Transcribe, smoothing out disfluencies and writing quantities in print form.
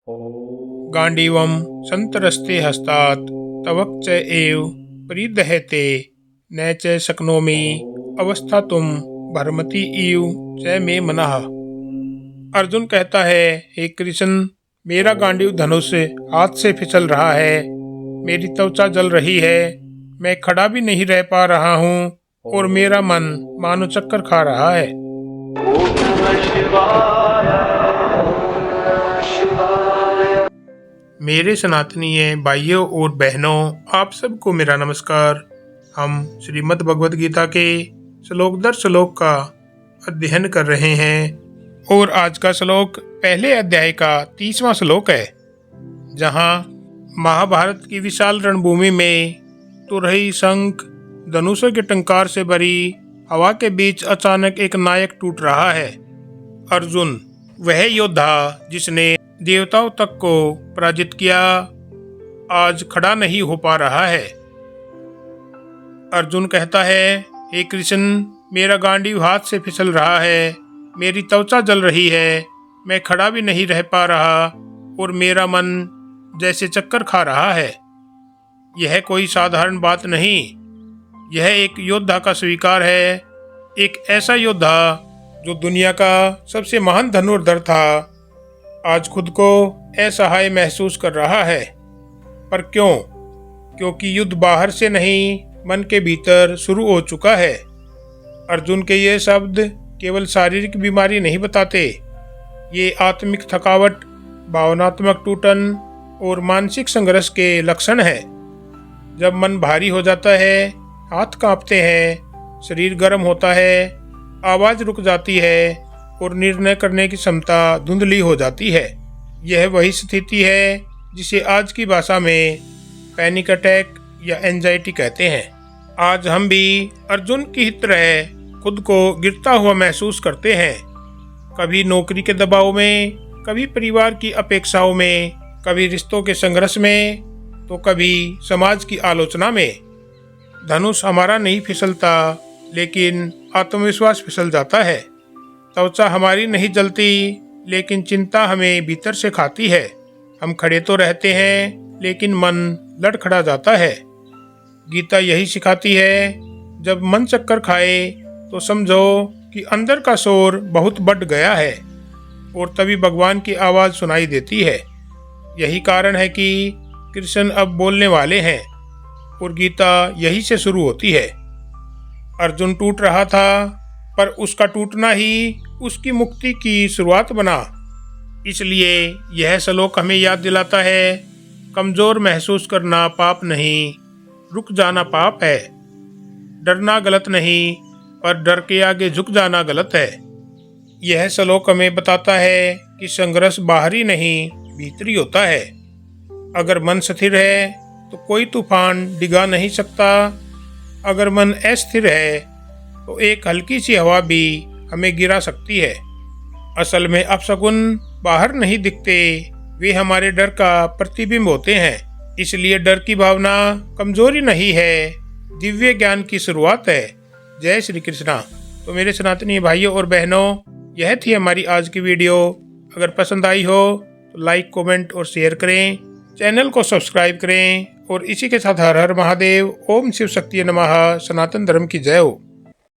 गांडीवं संतरस्ते हस्तात् तवक्च एव परिदहते न च शक्नोमि अवस्थातुम भरमति इव च मे मनः। अर्जुन कहता है, हे कृष्ण, मेरा गांडीव धनुष हाथ से फिसल रहा है, मेरी त्वचा जल रही है, मैं खड़ा भी नहीं रह पा रहा हूँ और मेरा मन मानो चक्कर खा रहा है। मेरे सनातनीय भाइयों और बहनों, आप सबको मेरा नमस्कार। हम श्रीमद् भगवद गीता के श्लोक दर श्लोक का अध्ययन कर रहे हैं और आज का श्लोक पहले अध्याय का 30वां श्लोक है, जहाँ महाभारत की विशाल रणभूमि में तुरही, शंख, धनुषों के टंकार से भरी हवा के बीच अचानक एक नायक टूट रहा है। अर्जुन, वह योद्धा जिसने देवताओं तक को पराजित किया, आज खड़ा नहीं हो पा रहा है। अर्जुन कहता है, हे कृष्ण, मेरा गांडीव हाथ से फिसल रहा है, मेरी त्वचा जल रही है, मैं खड़ा भी नहीं रह पा रहा और मेरा मन जैसे चक्कर खा रहा है। यह कोई साधारण बात नहीं, यह एक योद्धा का स्वीकार है, एक ऐसा योद्धा जो दुनिया का सबसे महान धनुर्धर था, आज खुद को असहाय महसूस कर रहा है। पर क्यों? क्योंकि युद्ध बाहर से नहीं, मन के भीतर शुरू हो चुका है। अर्जुन के ये शब्द केवल शारीरिक बीमारी नहीं बताते, ये आत्मिक थकावट, भावनात्मक टूटन और मानसिक संघर्ष के लक्षण है। जब मन भारी हो जाता है, हाथ कांपते हैं, शरीर गर्म होता है, आवाज़ रुक जाती है और निर्णय करने की क्षमता धुंधली हो जाती है। यह वही स्थिति है जिसे आज की भाषा में पैनिक अटैक या एंजाइटी कहते हैं। आज हम भी अर्जुन की तरह खुद को गिरता हुआ महसूस करते हैं, कभी नौकरी के दबाव में, कभी परिवार की अपेक्षाओं में, कभी रिश्तों के संघर्ष में, तो कभी समाज की आलोचना में। धनुष हमारा नहीं फिसलता, लेकिन आत्मविश्वास फिसल जाता है। त्वचा हमारी नहीं जलती, लेकिन चिंता हमें भीतर से खाती है। हम खड़े तो रहते हैं, लेकिन मन लड़खड़ा जाता है। गीता यही सिखाती है, जब मन चक्कर खाए तो समझो कि अंदर का शोर बहुत बढ़ गया है और तभी भगवान की आवाज़ सुनाई देती है। यही कारण है कि कृष्ण अब बोलने वाले हैं और गीता यही से शुरू होती है। अर्जुन टूट रहा था, पर उसका टूटना ही उसकी मुक्ति की शुरुआत बना। इसलिए यह श्लोक हमें याद दिलाता है, कमज़ोर महसूस करना पाप नहीं, रुक जाना पाप है। डरना गलत नहीं, पर डर के आगे झुक जाना गलत है। यह श्लोक हमें बताता है कि संघर्ष बाहरी नहीं, भीतरी होता है। अगर मन स्थिर है तो कोई तूफान डिगा नहीं सकता। अगर मन अस्थिर है तो एक हल्की सी हवा भी हमें गिरा सकती है। असल में अपशकुन बाहर नहीं दिखते, वे हमारे डर का प्रतिबिंब होते हैं। इसलिए डर की भावना कमजोरी नहीं है, दिव्य ज्ञान की शुरुआत है। जय श्री कृष्णा। तो मेरे सनातनी भाइयों और बहनों, यह थी हमारी आज की वीडियो। अगर पसंद आई हो तो लाइक, कमेंट और शेयर करें, चैनल को सब्सक्राइब करें और इसी के साथ हर हर महादेव, ओम शिव शक्ति नमः, सनातन धर्म की जय हो।